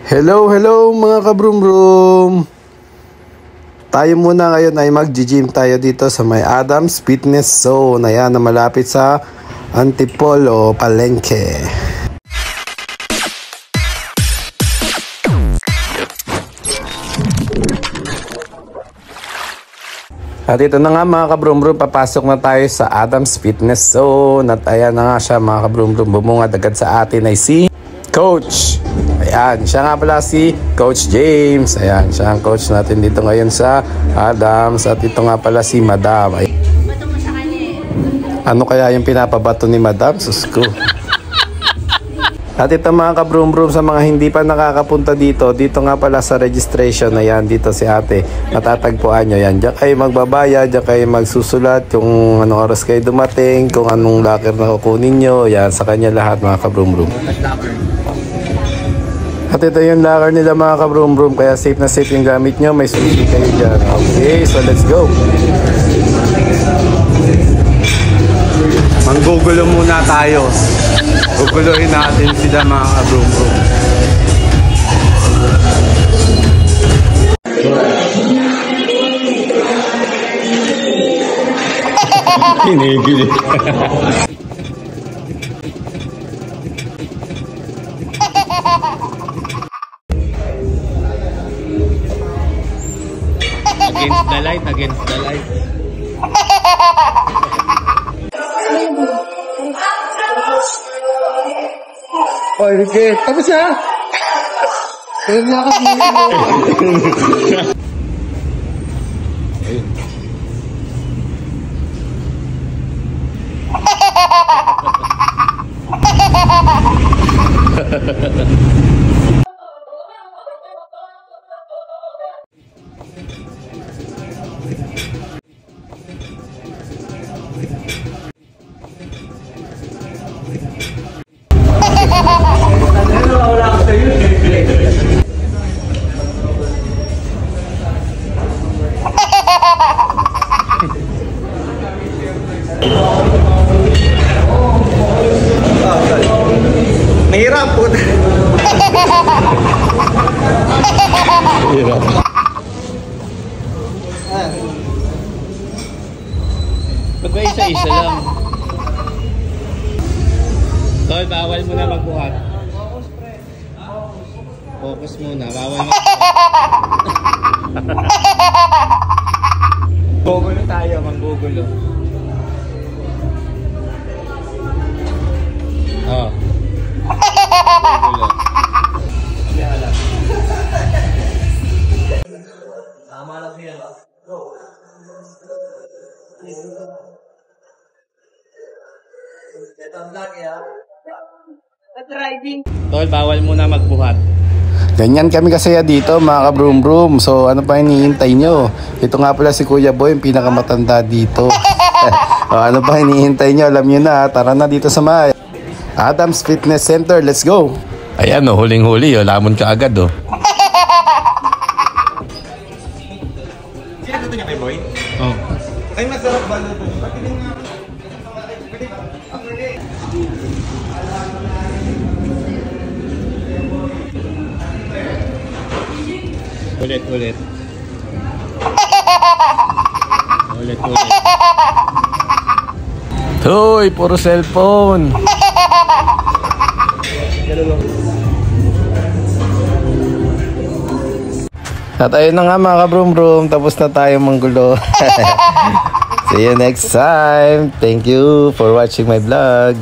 Hello, hello mga kabrum-brum! Tayo muna ngayon ay mag-gym tayo dito sa may Adams Fitness Zone. Ayan, na malapit sa Antipolo, Palengke. At ito na nga mga kabrum-brum, papasok na tayo sa Adams Fitness Zone. At ayan na nga siya mga kabrum-brum, bumungad agad sa atin ay si Coach. Ayan, siya nga pala si Coach James. Ayan, siya ang coach natin dito ngayon sa Adams. At ito nga pala si Madam. Ayan. Ano kaya yung pinapabato ni Madam? Sus ko. At ito mga kabrum-brum, sa mga hindi pa nakakapunta dito, dito nga pala sa registration, ayan, dito si ate, matatagpuan nyo yan. Diyan kayo magbabayad, diyan kayo magsusulat kung anong oras kayo dumating, kung anong locker na kukunin nyo, yan, sa kanya lahat mga kabrum-brum. At ito yung locker nila mga kabrum-brum, kaya safe na safe yung gamit nyo, may susi kayo dyan. Okay, so let's go! Manggugulo muna tayo. Guguluhin natin sila mga kabrum-brum. Kinigil. Against the light, against the light. Oy, Ricky, tapos na! Pwede na kasi mo. Mahirap po. Mahirap. Magba isa-isa lang. Tol, bawal mo na magbuhat. Focus muna, bawal magbuhat. Gugulo tayo, manggugulo. Oh. Tama lang siya. Go. Tol, bawal muna magbuhat. Ganyan kami kasaya dito mga kabrum-brum. So ano pa hinihintay nyo? Ito nga pala si Kuya Boy, yung pinakamatanda dito. Ano pa hinihintay nyo? Alam nyo na, tara na dito sa may Adams Fitness Center. Let's go! Ayan o, huling-huli o, lamon ka agad o. Sino ito niya kay Boy? Oo. Ay, masarap ba ito? Ulit. Ulit. Hoy, puro cellphone. At ayun na nga mga kabrum-brum, tapos na tayo manggulo. See you next time. Thank you for watching my vlog.